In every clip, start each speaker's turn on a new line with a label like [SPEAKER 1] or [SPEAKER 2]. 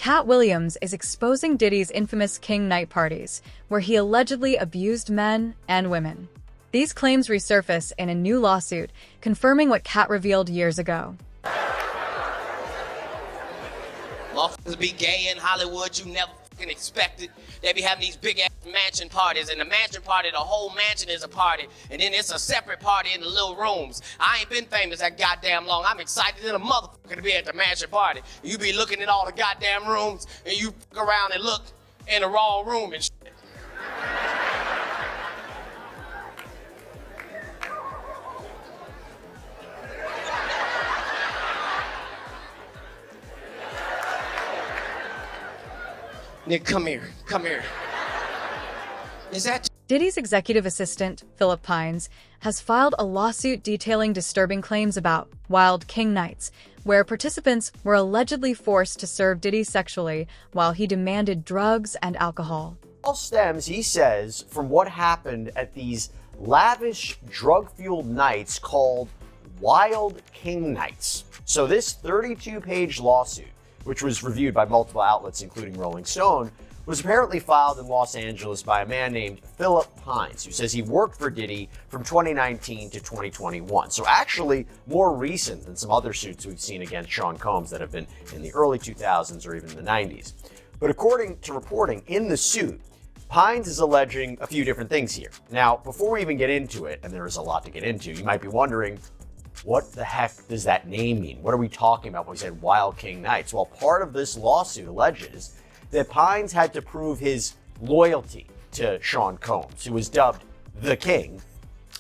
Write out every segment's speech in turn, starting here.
[SPEAKER 1] Katt Williams is exposing Diddy's infamous King Night parties, where he allegedly abused men and women. These claims resurface in a new lawsuit, confirming what Katt revealed years ago.
[SPEAKER 2] Motherfuckers be gay in Hollywood, you never fucking expect it. They be having these big ass mansion parties, and the mansion party, the whole mansion is a party, and then it's a separate party in the little rooms. I ain't been famous that goddamn long. I'm excited as a motherfucker to be at the mansion party. You be looking at all the goddamn rooms, and you fuck around and look in the wrong room and shit. Nick, come here. Is that
[SPEAKER 1] Diddy's executive assistant, Philip Pines, has filed a lawsuit detailing disturbing claims about Wild King Nights, where participants were allegedly forced to serve Diddy sexually while he demanded drugs and alcohol.
[SPEAKER 3] All stems, he says, from what happened at these lavish, drug-fueled nights called Wild King Nights. So this 32-page lawsuit, which was reviewed by multiple outlets, including Rolling Stone, was apparently filed in Los Angeles by a man named Philip Pines, who says he worked for Diddy from 2019 to 2021. So actually more recent than some other suits we've seen against Sean Combs that have been in the early 2000s or even the 90s. But according to reporting in the suit, Pines is alleging a few different things here. Now, before we even get into it, and there is a lot to get into, you might be wondering, what the heck does that name mean? What are we talking about when we said Wild King Nights? Well, part of this lawsuit alleges that Pines had to prove his loyalty to Sean Combs, who was dubbed the King,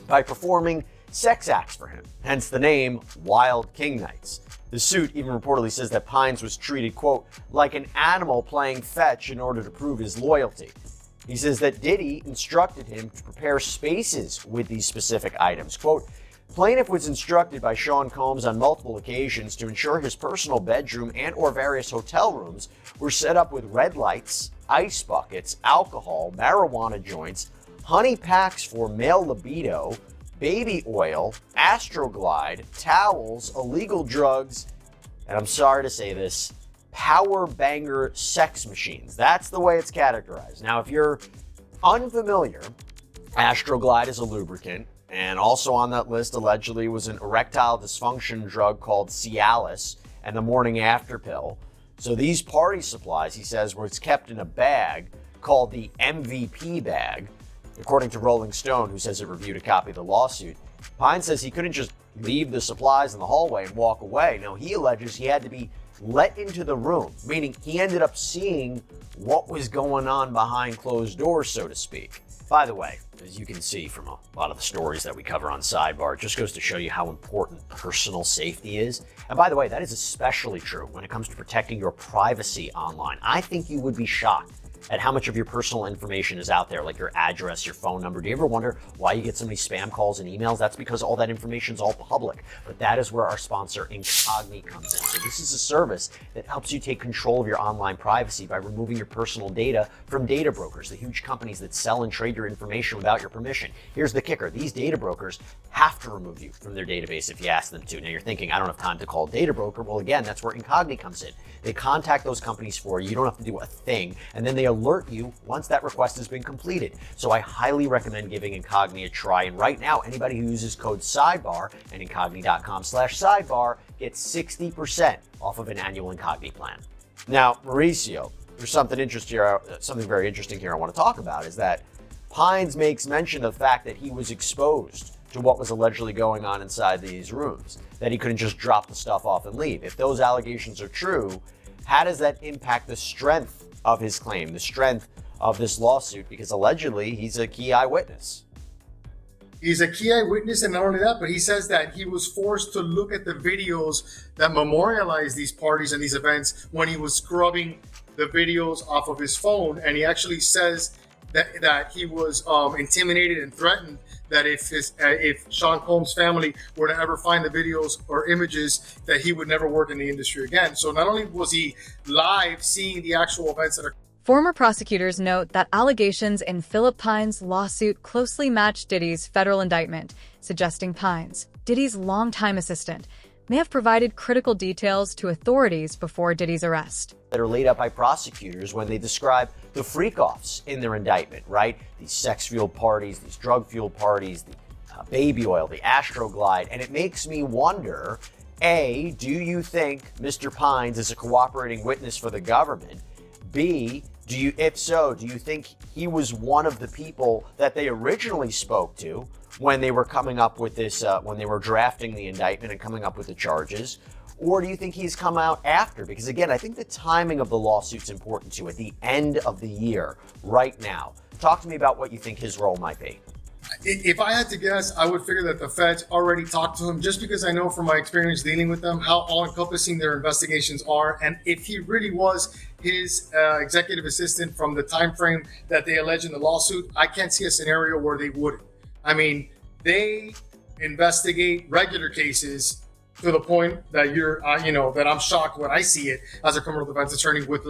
[SPEAKER 3] by performing sex acts for him, hence the name Wild King Nights. The suit even reportedly says that Pines was treated, quote, like an animal playing fetch in order to prove his loyalty. He says that Diddy instructed him to prepare spaces with these specific items. Quote, plaintiff was instructed by Sean Combs on multiple occasions to ensure his personal bedroom and or various hotel rooms were set up with red lights, ice buckets, alcohol, marijuana joints, honey packs for male libido, baby oil, Astroglide, towels, illegal drugs, and I'm sorry to say this, power banger sex machines. That's the way it's categorized. Now, if you're unfamiliar, Astroglide is a lubricant. And also on that list, allegedly, was an erectile dysfunction drug called Cialis and the morning after pill. So these party supplies, he says, were kept in a bag called the MVP bag. According to Rolling Stone, who says it reviewed a copy of the lawsuit, Pine says he couldn't just leave the supplies in the hallway and walk away. No, he alleges he had to be let into the room, meaning he ended up seeing what was going on behind closed doors, so to speak. By the way, as you can see from a lot of the stories that we cover on Sidebar, it just goes to show you how important personal safety is. And by the way, that is especially true when it comes to protecting your privacy online. I think you would be shocked at how much of your personal information is out there, like your address, your phone number. Do you ever wonder why you get so many spam calls and emails? That's because all that information is all public. But that is where our sponsor, Incogni, comes in. So this is a service that helps you take control of your online privacy by removing your personal data from data brokers, the huge companies that sell and trade your information without your permission. Here's the kicker. These data brokers have to remove you from their database if you ask them to. Now you're thinking, I don't have time to call a data broker. Well, again, that's where Incogni comes in. They contact those companies for you. You don't have to do a thing. And then they alert you once that request has been completed. So I highly recommend giving Incogni a try. And right now, anybody who uses code SIDEBAR and Incogni.com/sidebar gets 60% off of an annual Incogni plan. Now, Mauricio, there's something very interesting here I want to talk about is that Pines makes mention of the fact that he was exposed to what was allegedly going on inside these rooms, that he couldn't just drop the stuff off and leave. If those allegations are true, how does that impact the strength of his claim, the strength of this lawsuit? Because allegedly he's a key eyewitness.
[SPEAKER 4] He's a key eyewitness, and not only that, but he says that he was forced to look at the videos that memorialize these parties and these events when he was scrubbing the videos off of his phone. And he actually says that he was intimidated and threatened that if Sean Combs' family were to ever find the videos or images, that he would never work in the industry again. So not only was he live seeing the actual events that are...
[SPEAKER 1] Former prosecutors note that allegations in Philip Pines' lawsuit closely match Diddy's federal indictment, suggesting Pines, Diddy's longtime assistant, may have provided critical details to authorities before Diddy's arrest.
[SPEAKER 3] That are laid out by prosecutors when they describe the freak-offs in their indictment, right? These sex-fueled parties, these drug-fueled parties, the baby oil, the Astroglide. And it makes me wonder, A, do you think Mr. Pines is a cooperating witness for the government? B, if so, do you think he was one of the people that they originally spoke to when they were coming up with this, when they were drafting the indictment and coming up with the charges? Or do you think he's come out after? Because again, I think the timing of the lawsuit's important too, at the end of the year, right now. Talk to me about what you think his role might be.
[SPEAKER 4] If I had to guess, I would figure that the feds already talked to him, just because I know from my experience dealing with them how all-encompassing their investigations are. And if he really was his executive assistant from the time frame that they allege in the lawsuit, I can't see a scenario where they wouldn't. I mean, they investigate regular cases to the point that that I'm shocked when I see it as a criminal defense attorney with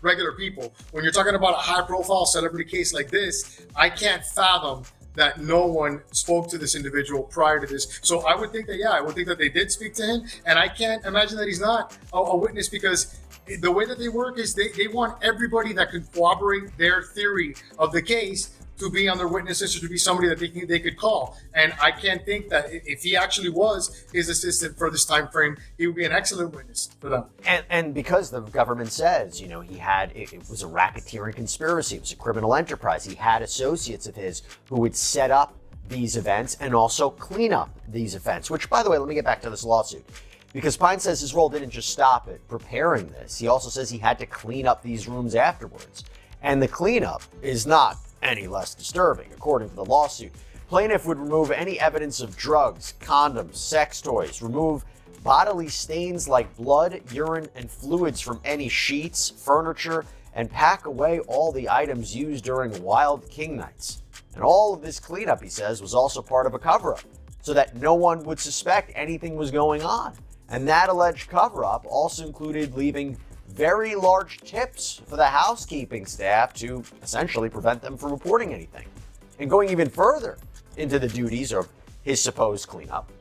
[SPEAKER 4] regular people. When you're talking about a high-profile celebrity case like this, I can't fathom that no one spoke to this individual prior to this. So I would think that they did speak to him, and I can't imagine that he's not a witness, because the way that they work is they want everybody that could corroborate their theory of the case to be on their witnesses, or to be somebody that they could call. And I can't think that if he actually was his assistant for this time frame, he would be an excellent witness for them.
[SPEAKER 3] And because the government says, it was a racketeering conspiracy, it was a criminal enterprise. He had associates of his who would set up these events and also clean up these events, which, by the way, let me get back to this lawsuit. Because Pine says his role didn't just stop at preparing this. He also says he had to clean up these rooms afterwards. And the cleanup is not any less disturbing, according to the lawsuit. Plaintiff would remove any evidence of drugs, condoms, sex toys, remove bodily stains like blood, urine, and fluids from any sheets, furniture, and pack away all the items used during Wild King nights. And all of this cleanup, he says, was also part of a cover-up, so that no one would suspect anything was going on. And that alleged cover-up also included leaving very large tips for the housekeeping staff to essentially prevent them from reporting anything. And going even further into the duties of his supposed cleanup,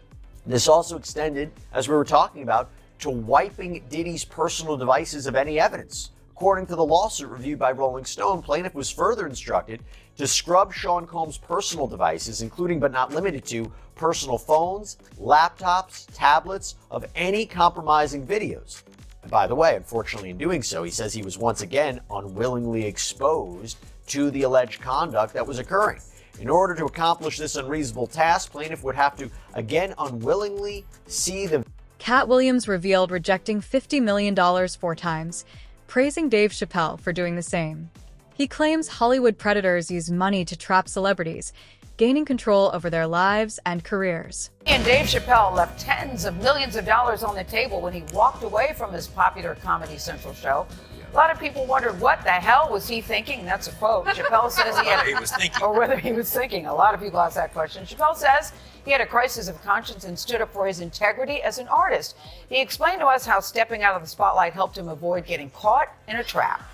[SPEAKER 3] this also extended, as we were talking about, to wiping Diddy's personal devices of any evidence. According to the lawsuit reviewed by Rolling Stone, plaintiff was further instructed to scrub Sean Combs' personal devices, including but not limited to personal phones, laptops, tablets, of any compromising videos. And by the way, unfortunately in doing so, he says he was once again unwillingly exposed to the alleged conduct that was occurring. In order to accomplish this unreasonable task, plaintiff would have to again unwillingly see the...
[SPEAKER 1] Katt Williams revealed rejecting $50 million 4 times, praising Dave Chappelle for doing the same. He claims Hollywood predators use money to trap celebrities, gaining control over their lives and careers.
[SPEAKER 5] And Dave Chappelle left tens of millions of dollars on the table when he walked away from his popular Comedy Central show. A lot of people wondered what the hell was he thinking? That's a quote. Chappelle says he had,
[SPEAKER 6] he was thinking.
[SPEAKER 5] or whether he was thinking. A lot of people ask that question. Chappelle says he had a crisis of conscience and stood up for his integrity as an artist. He explained to us how stepping out of the spotlight helped him avoid getting caught in a trap.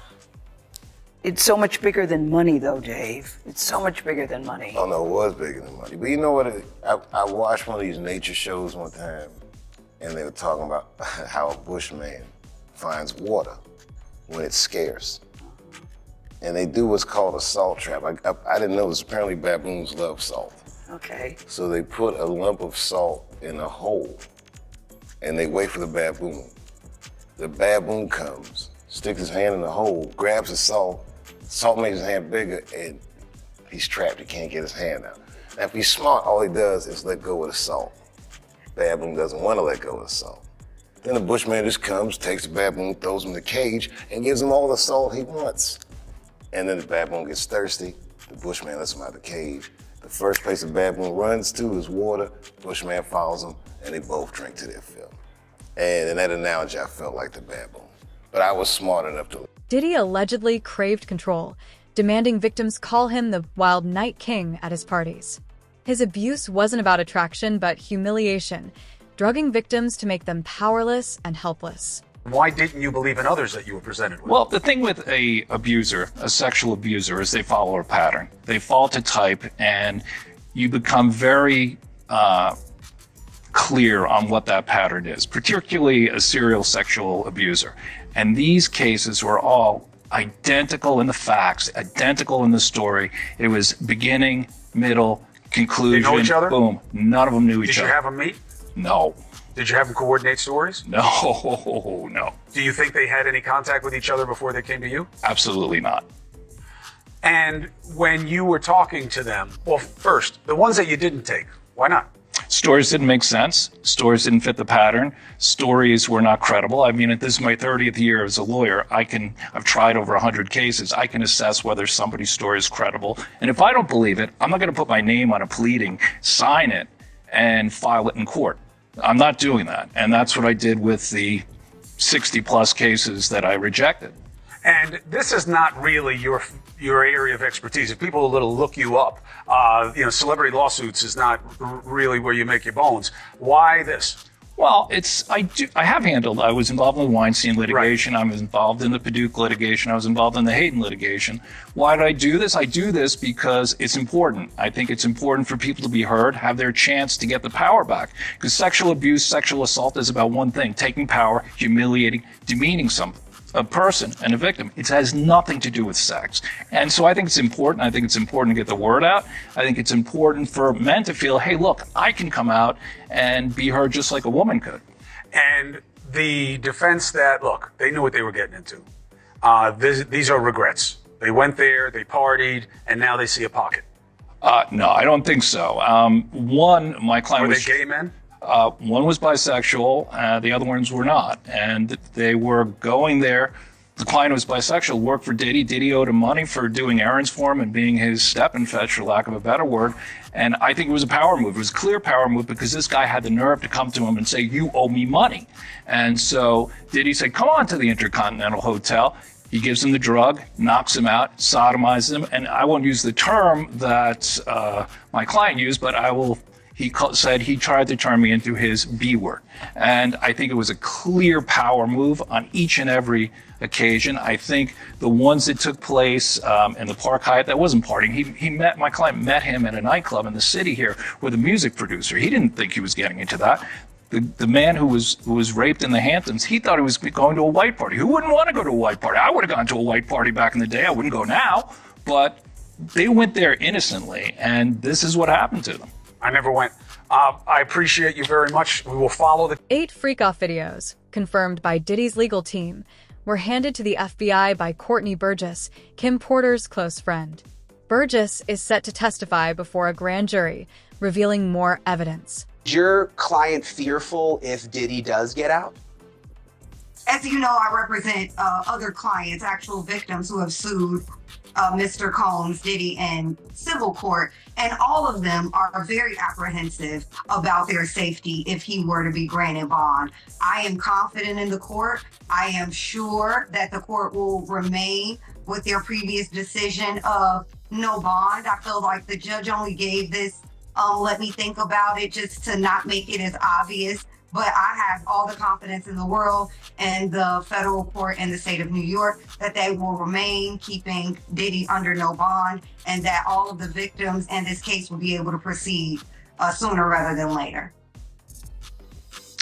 [SPEAKER 7] It's so much bigger than money, though, Dave. It's so much bigger than money.
[SPEAKER 6] Oh, no, it was bigger than money. But you know what? I watched one of these nature shows one time, and they were talking about how a bushman finds water when it's scarce. And they do what's called a salt trap. I didn't know this. Apparently, baboons love salt.
[SPEAKER 7] Okay.
[SPEAKER 6] So they put a lump of salt in a hole, and they wait for the baboon. The baboon comes, sticks his hand in the hole, grabs the salt. Salt makes his hand bigger, and he's trapped. He can't get his hand out. Now, if he's smart, all he does is let go of the salt. Baboon doesn't want to let go of the salt. Then the bushman just comes, takes the baboon, throws him in the cage, and gives him all the salt he wants. And then the baboon gets thirsty. The bushman lets him out of the cage. The first place the baboon runs to is water. The bushman follows him, and they both drink to their fill. And in that analogy, I felt like the baboon. But I was smart enough to...
[SPEAKER 1] Diddy allegedly craved control, demanding victims call him the Wild Night King at his parties. His abuse wasn't about attraction, but humiliation, drugging victims to make them powerless and helpless.
[SPEAKER 8] Why didn't you believe in others that you were presented with?
[SPEAKER 9] Well, the thing with a sexual abuser, is they follow a pattern. They fall to type, and you become very clear on what that pattern is, particularly a serial sexual abuser. And these cases were all identical in the facts, identical in the story. It was beginning, middle, conclusion.
[SPEAKER 8] They know each other?
[SPEAKER 9] Boom. None of them knew each
[SPEAKER 8] Did
[SPEAKER 9] other.
[SPEAKER 8] you have them meet?
[SPEAKER 9] No.
[SPEAKER 8] Did you have them coordinate stories?
[SPEAKER 9] No, no.
[SPEAKER 8] Do you think they had any contact with each other before they came to you?
[SPEAKER 9] Absolutely not.
[SPEAKER 8] And when you were talking to them, well, first, the ones that you didn't take, why not?
[SPEAKER 9] Stories didn't make sense. Stories didn't fit the pattern. Stories were not credible. I mean, this is my 30th year as a lawyer. I've tried over 100 cases. I can assess whether somebody's story is credible. And if I don't believe it, I'm not going to put my name on a pleading, sign it, and file it in court. I'm not doing that. And that's what I did with the 60 plus cases that I rejected.
[SPEAKER 8] And this is not really your area of expertise. If people look you up, celebrity lawsuits is not really where you make your bones. Why this?
[SPEAKER 9] Well, I was involved in the Weinstein litigation.
[SPEAKER 8] Right.
[SPEAKER 9] I was involved in the Paducah litigation. I was involved in the Hayden litigation. Why did I do this? I do this because it's important. I think it's important for people to be heard, have their chance to get the power back. Because sexual abuse, sexual assault is about one thing: taking power, humiliating, demeaning a person and a victim. It has nothing to do with sex. And so I think it's important. I think it's important to get the word out. I think it's important for men to feel, hey, look, I can come out and be heard just like a woman could.
[SPEAKER 8] And the defense that, look, they knew what they were getting into. These are regrets. They went there, they partied, and now they see a pocket.
[SPEAKER 9] No, I don't think so. My client
[SPEAKER 8] Were
[SPEAKER 9] was...
[SPEAKER 8] they gay men?
[SPEAKER 9] One was bisexual, the other ones were not. And they were going there. The client was bisexual, worked for Diddy. Diddy owed him money for doing errands for him and being his step and fetch, for lack of a better word. And I think it was a power move. It was a clear power move because this guy had the nerve to come to him and say, you owe me money. And so Diddy said, come on to the Intercontinental Hotel. He gives him the drug, knocks him out, sodomizes him. And I won't use the term that my client used, but he said he tried to turn me into his B word. And I think it was a clear power move on each and every occasion. I think the ones that took place in the Park Hyatt, that wasn't partying. My client met him at a nightclub in the city here with a music producer. He didn't think he was getting into that. The man who was raped in the Hamptons, he thought he was going to a white party. Who wouldn't want to go to a white party? I would have gone to a white party back in the day. I wouldn't go now. But they went there innocently, and this is what happened to them.
[SPEAKER 8] I never went. I appreciate you very much. We will follow the...
[SPEAKER 1] 8 freak-off videos, confirmed by Diddy's legal team, were handed to the FBI by Courtney Burgess, Kim Porter's close friend. Burgess is set to testify before a grand jury, revealing more evidence.
[SPEAKER 10] Is your client fearful if Diddy does get out?
[SPEAKER 11] As you know, I represent other clients, actual victims who have sued Mr. Combs, Diddy, in civil court, and all of them are very apprehensive about their safety if he were to be granted bond. I am confident in the court. I am sure that the court will remain with their previous decision of no bond. I feel like the judge only gave this, let me think about it, just to not make it as obvious. But I have all the confidence in the world and the federal court in the state of New York that they will remain keeping Diddy under no bond, and that all of the victims in this case will be able to proceed sooner rather than later.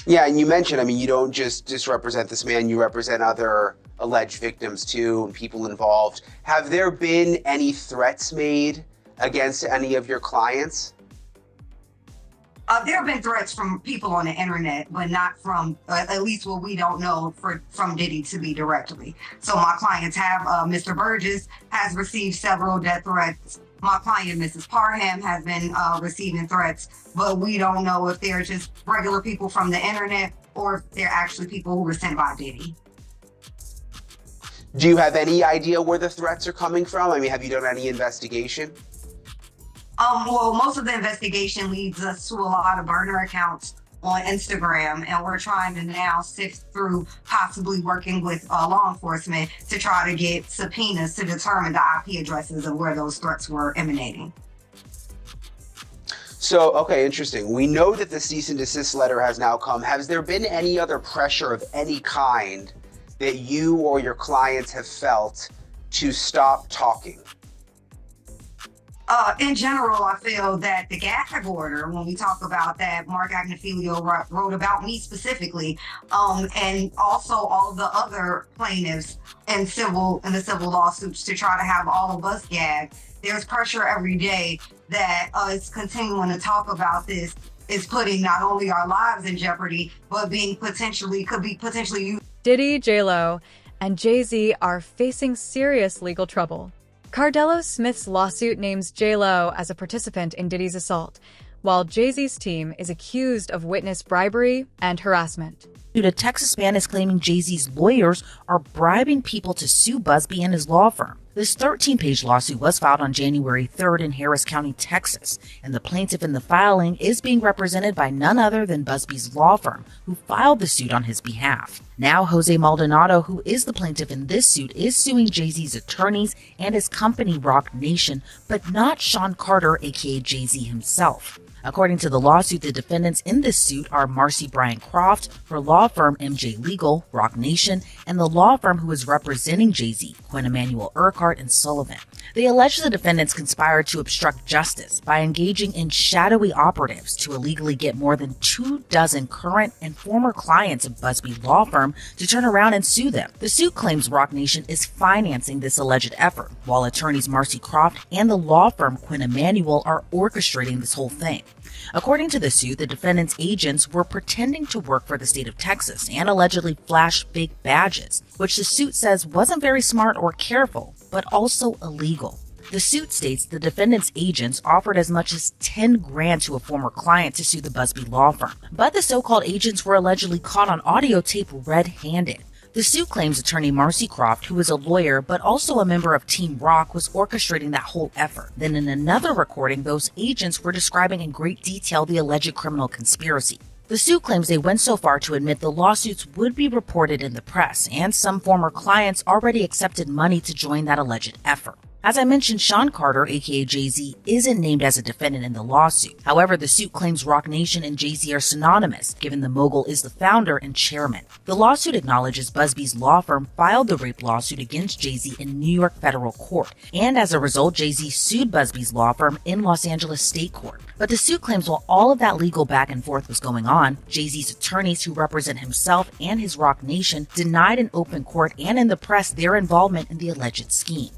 [SPEAKER 10] Yeah, and you mentioned, you don't just represent this man, you represent other alleged victims too, and people involved. Have there been any threats made against any of your clients?
[SPEAKER 11] There have been threats from people on the internet, but not from, at least what we don't know, from Diddy to me directly. So my clients have, Mr. Burgess has received several death threats. My client, Mrs. Parham, has been receiving threats, but we don't know if they're just regular people from the internet or if they're actually people who were sent by Diddy.
[SPEAKER 10] Do you have any idea where the threats are coming from? Have you done any investigation?
[SPEAKER 11] Well, most of the investigation leads us to a lot of burner accounts on Instagram, and we're trying to now sift through possibly working with law enforcement to try to get subpoenas to determine the IP addresses of where those threats were emanating.
[SPEAKER 10] So, okay, interesting. We know that the cease and desist letter has now come. Has there been any other pressure of any kind that you or your clients have felt to stop talking?
[SPEAKER 11] In general, I feel that the gag order, when we talk about that, Mark Agnifilio wrote about me specifically, and also all the other plaintiffs in the civil lawsuits to try to have all of us gagged. There's pressure every day that is continuing to talk about this is putting not only our lives in jeopardy, but could be potentially used.
[SPEAKER 1] Diddy, J-Lo, and Jay-Z are facing serious legal trouble. Cardelo Smith's lawsuit names J-Lo as a participant in Diddy's assault, while Jay-Z's team is accused of witness bribery and harassment.
[SPEAKER 12] A Texas man is claiming Jay-Z's lawyers are bribing people to sue Busby and his law firm. This 13-page lawsuit was filed on January 3rd in Harris County, Texas, and the plaintiff in the filing is being represented by none other than Busby's law firm, who filed the suit on his behalf. Now, Jose Maldonado, who is the plaintiff in this suit, is suing Jay-Z's attorneys and his company, Roc Nation, but not Sean Carter, aka Jay-Z himself. According to the lawsuit, the defendants in this suit are Marcy Bryan Croft, her law firm MJ Legal, Roc Nation, and the law firm who is representing Jay-Z, Quinn Emanuel Urquhart and Sullivan. They allege the defendants conspired to obstruct justice by engaging in shadowy operatives to illegally get more than 24 current and former clients of Busby's law firm to turn around and sue them. The suit claims Roc Nation is financing this alleged effort, while attorneys Marcy Croft and the law firm Quinn Emanuel are orchestrating this whole thing. According to the suit, the defendants' agents were pretending to work for the state of Texas and allegedly flashed fake badges, which the suit says wasn't very smart or careful, but also illegal. The suit states the defendants' agents offered as much as $10,000 to a former client to sue the Busby law firm, but the so-called agents were allegedly caught on audio tape red-handed. The suit claims attorney Marcy Croft, who is a lawyer but also a member of Team Rock, was orchestrating that whole effort. Then in another recording, those agents were describing in great detail the alleged criminal conspiracy. The suit claims they went so far to admit the lawsuits would be reported in the press, and some former clients already accepted money to join that alleged effort. As I mentioned, Sean Carter, aka Jay-Z, isn't named as a defendant in the lawsuit. However, the suit claims Roc Nation and Jay-Z are synonymous, given the mogul is the founder and chairman. The lawsuit acknowledges Busby's law firm filed the rape lawsuit against Jay-Z in New York federal court, and as a result, Jay-Z sued Busby's law firm in Los Angeles state court. But the suit claims while all of that legal back and forth was going on, Jay-Z's attorneys who represent himself and his Roc Nation denied in open court and in the press their involvement in the alleged scheme.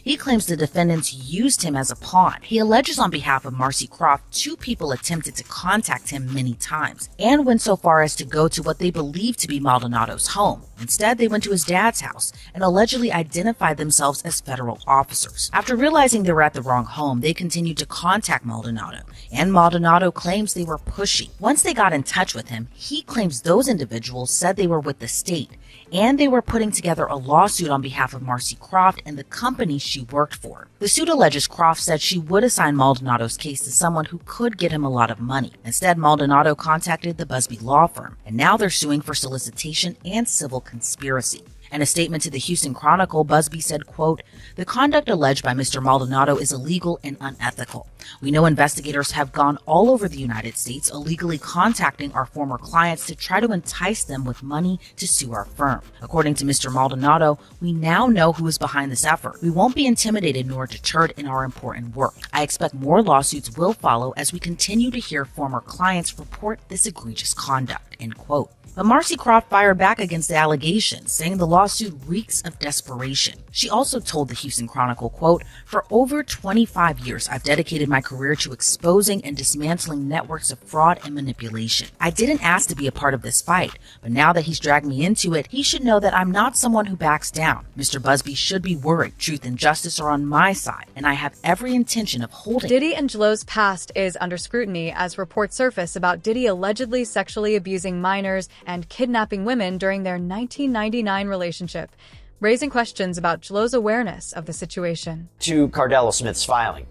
[SPEAKER 12] He claims the defendants used him as a pawn. He alleges on behalf of Marcy Croft 2 people attempted to contact him many times and went so far as to go to what they believe to be Maldonado's home. Instead, they went to his dad's house and allegedly identified themselves as federal officers. After realizing they were at the wrong home, they continued to contact Maldonado, and Maldonado claims they were pushy. Once they got in touch with him, he claims those individuals said they were with the state, and they were putting together a lawsuit on behalf of Marcy Croft and the company she worked for. The suit alleges Croft said she would assign Maldonado's case to someone who could get him a lot of money. Instead, Maldonado contacted the Busby law firm, and now they're suing for solicitation and civil conspiracy. In a statement to the Houston Chronicle, Busby said, quote, "The conduct alleged by Mr. Maldonado is illegal and unethical. We know investigators have gone all over the United States illegally contacting our former clients to try to entice them with money to sue our firm. According to Mr. Maldonado, we now know who is behind this effort. We won't be intimidated nor deterred in our important work. I expect more lawsuits will follow as we continue to hear former clients report this egregious conduct," end quote. But Marcy Croft fired back against the allegations, saying the lawsuit reeks of desperation. She also told the Houston Chronicle, quote, "For over 25 years, I've dedicated my career to exposing and dismantling networks of fraud and manipulation. I didn't ask to be a part of this fight, but now that he's dragged me into it, he should know that I'm not someone who backs down. Mr. Busby should be worried. Truth and justice are on my side, and I have every intention of holding."
[SPEAKER 1] Diddy and J-Lo's past is under scrutiny as reports surface about Diddy allegedly sexually abusing minors and kidnapping women during their 1999 relationship, raising questions about J-Lo's awareness of the situation.
[SPEAKER 3] To Cardelo Smith's filing.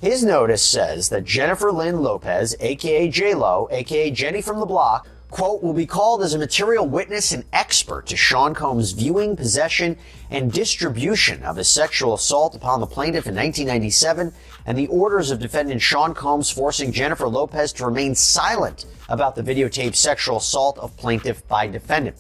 [SPEAKER 3] His notice says that Jennifer Lynn Lopez, aka J-Lo, aka Jenny from the Block, quote, will be called as a material witness and expert to Sean Combs' viewing, possession, and distribution of a sexual assault upon the plaintiff in 1997 and the orders of defendant Sean Combs forcing Jennifer Lopez to remain silent about the videotaped sexual assault of plaintiff by defendant.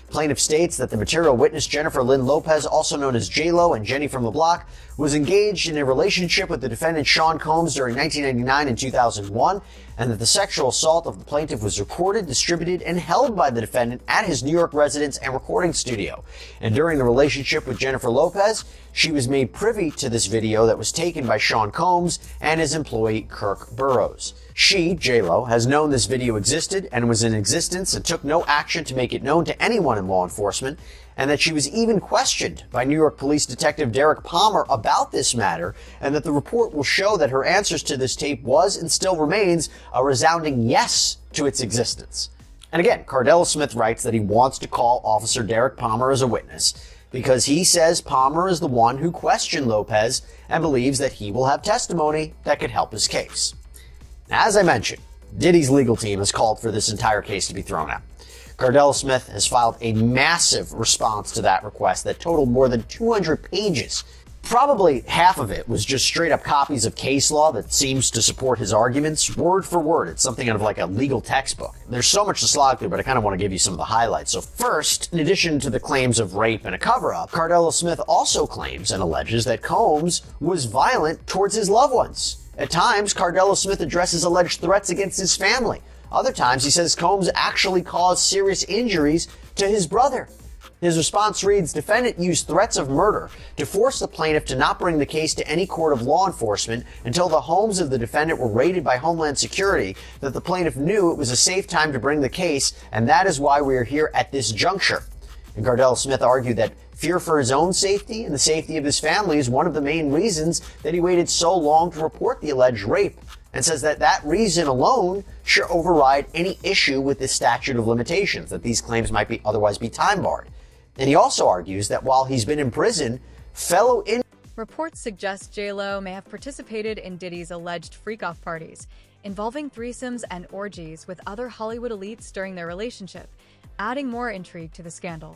[SPEAKER 3] Plaintiff states that the material witness Jennifer Lynn Lopez, also known as J-Lo and Jenny from the Block, was engaged in a relationship with the defendant Sean Combs during 1999 and 2001, and that the sexual assault of the plaintiff was recorded, distributed, and held by the defendant at his New York residence and recording studio. And during the relationship with Jennifer Lopez, she was made privy to this video that was taken by Sean Combs and his employee Kirk Burrows. She, J-Lo, has known this video existed and was in existence and took no action to make it known to anyone in law enforcement, and that she was even questioned by New York Police Detective Derek Palmer about this matter, and that the report will show that her answers to this tape was and still remains a resounding yes to its existence. And again, Cardell Smith writes that he wants to call Officer Derek Palmer as a witness because he says Palmer is the one who questioned Lopez and believes that he will have testimony that could help his case. Now, as I mentioned, Diddy's legal team has called for this entire case to be thrown out. Cardell Smith has filed a massive response to that request that totaled more than 200 pages. Probably half of it was just straight up copies of case law that seems to support his arguments, word for word. It's something out of like a legal textbook. There's so much to slog through, but I kind of want to give you some of the highlights. So first, in addition to the claims of rape and a cover-up, Cardell Smith also claims and alleges that Combs was violent towards his loved ones. At times, Cardell Smith addresses alleged threats against his family. Other times, he says Combs actually caused serious injuries to his brother. His response reads, defendant used threats of murder to force the plaintiff to not bring the case to any court of law enforcement until the homes of the defendant were raided by Homeland Security, that the plaintiff knew it was a safe time to bring the case, and that is why we are here at this juncture. And Cardell Smith argued that fear for his own safety and the safety of his family is one of the main reasons that he waited so long to report the alleged rape, and says that that reason alone should override any issue with the statute of limitations, that these claims might be otherwise be time barred. And he also argues that while he's been in prison,
[SPEAKER 1] Reports suggest J-Lo may have participated in Diddy's alleged freak-off parties, involving threesomes and orgies with other Hollywood elites during their relationship, adding more intrigue to the scandal.